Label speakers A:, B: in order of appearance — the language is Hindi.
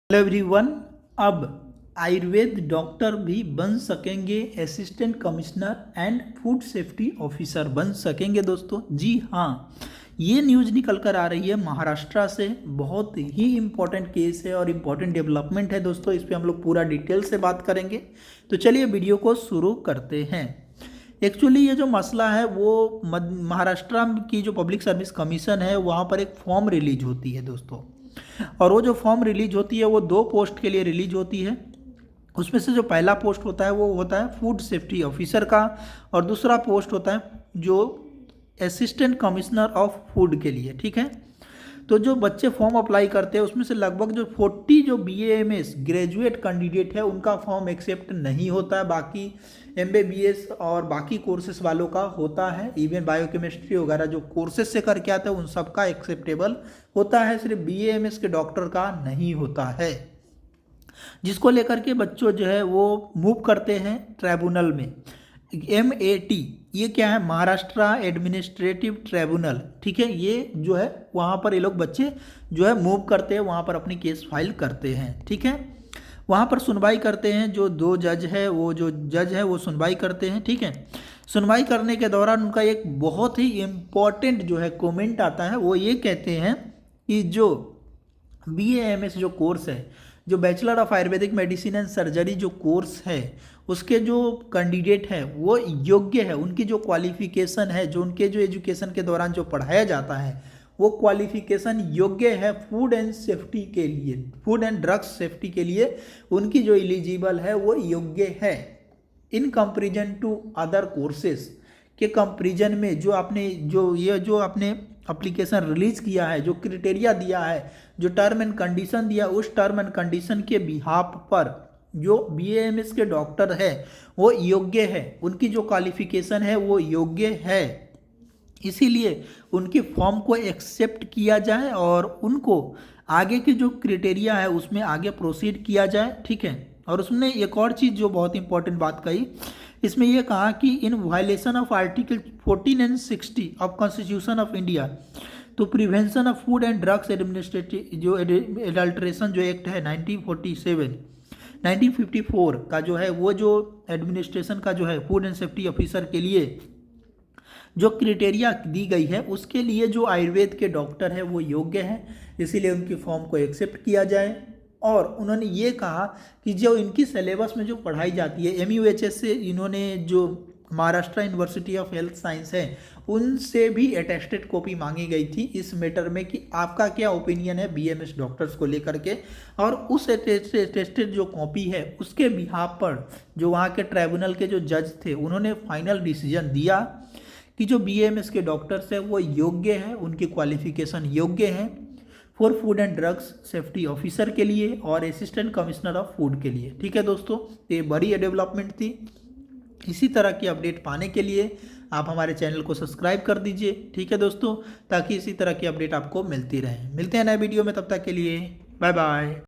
A: Hello everyone. अब आयुर्वेद डॉक्टर भी बन सकेंगे, assistant commissioner and food safety officer बन सकेंगे दोस्तों। जी हाँ, ये न्यूज़ निकल कर आ रही है महाराष्ट्र से। बहुत ही इम्पोर्टेंट केस है और इम्पोर्टेंट डेवलपमेंट है दोस्तों। इस पे हम लोग पूरा डिटेल से बात करेंगे। तो चलिए वीडियो को शुरू करते हैं। एक्चुअली ये जो मसला है वो महाराष्ट्र की जो पब्लिक सर्विस कमीशन है वहाँ पर एक फॉर्म रिलीज होती है दोस्तों। और वो जो फॉर्म रिलीज होती है वो 2 पोस्ट के लिए रिलीज होती है। उसमें से जो पहला पोस्ट होता है वो होता है फूड सेफ्टी ऑफिसर का, और दूसरा पोस्ट होता है जो असिस्टेंट कमिश्नर ऑफ फूड के लिए। ठीक है, तो जो बच्चे फॉर्म अप्लाई करते हैं उसमें से लगभग जो 40 जो BAMS ग्रेजुएट कैंडिडेट है उनका फॉर्म एक्सेप्ट नहीं होता है। बाकी MBBS और बाकी कोर्सेस वालों का होता है। इवन बायोकेमिस्ट्री वगैरह जो कोर्सेस से करके आते हैं उन सब का एक्सेप्टेबल होता है, सिर्फ BAMS के डॉक्टर का नहीं होता है। जिसको लेकर के बच्चों जो है वो मूव करते हैं ट्राइब्यूनल में। MAT ये क्या है? Maharashtra administrative tribunal. ठीक है, ये जो है वहाँ पर ये लोग बच्चे जो है मूव करते हैं, वहाँ पर अपनी केस फाइल करते हैं। ठीक है, वहाँ पर सुनवाई करते हैं। जो 2 जज है वो सुनवाई करते हैं। ठीक है, सुनवाई करने के दौरान उनका एक बहुत ही इम्पोर्टेंट जो है कमेंट आता है। वो ये कहते हैं कि जो BAMS जो कोर्स है, जो bachelor of Ayurvedic medicine and surgery जो कोर्स है, उसके जो कैंडिडेट है वो योग्य है। उनकी जो क्वालिफिकेशन है, जो उनके जो एजुकेशन के दौरान जो पढ़ाया जाता है वो क्वालिफिकेशन योग्य है फूड एंड सेफ्टी के लिए, फूड एंड ड्रग्स सेफ्टी के लिए उनकी जो एलिजिबल है वो योग्य है। In comparison to other courses के कंपेरिजन में जो आपने एप्लीकेशन रिलीज किया है, जो क्राइटेरिया दिया है, जो टर्म एंड कंडीशन दिया, उस टर्म एंड कंडीशन के बिहाफ पर जो BAMS के डॉक्टर है वो योग्य है, उनकी जो क्वालिफिकेशन है वो योग्य है। इसीलिए उनकी फॉर्म को एक्सेप्ट किया जाए और उनको आगे के जो क्राइटेरिया है उसमें आगे प्रोसीड किया जाए। ठीक है, और उसने एक और चीज़ जो बहुत इंपॉर्टेंट बात कही, इसमें यह कहा कि in violation of article 14 and 60 of constitution of India तो prevention of food and drugs administrative जो एडल्ट्रेशन जो एक्ट है 1954 का जो है, वो जो एडमिनिस्ट्रेशन का जो है फूड एंड सेफ्टी ऑफिसर के लिए जो क्राइटेरिया दी गई है उसके लिए जो आयुर्वेद के डॉक्टर है वो योग्य है। इसीलिए उनकी फॉर्म को एक्सेप्ट किया जाए। और उन्होंने ये कहा कि जो इनकी सिलेबस में जो पढ़ाई जाती है MUHS से, इन्होंने जो Maharashtra university of health science है उनसे भी अटेस्टेड कॉपी मांगी गई थी इस मैटर में कि आपका क्या ओपिनियन है BAMS डॉक्टर्स को लेकर के। और उस अटेस्टेड जो कॉपी है उसके बिहाफ पर जो वहाँ के ट्राइब्यूनल के जो जज थे उन्होंने फाइनल डिसीजन दिया कि जो BAMS के डॉक्टर्स है वो योग्य है, उनकी क्वालिफिकेशन योग्य है for food and drugs safety officer के लिए और असिस्टेंट कमिश्नर ऑफ फूड के लिए। ठीक है दोस्तों, ये बड़ी डेवलपमेंट थी। इसी तरह की अपडेट पाने के लिए आप हमारे चैनल को सब्सक्राइब कर दीजिए। ठीक है दोस्तों, ताकि इसी तरह की अपडेट आपको मिलती रहे। मिलते हैं नए वीडियो में, तब तक के लिए बाय बाय।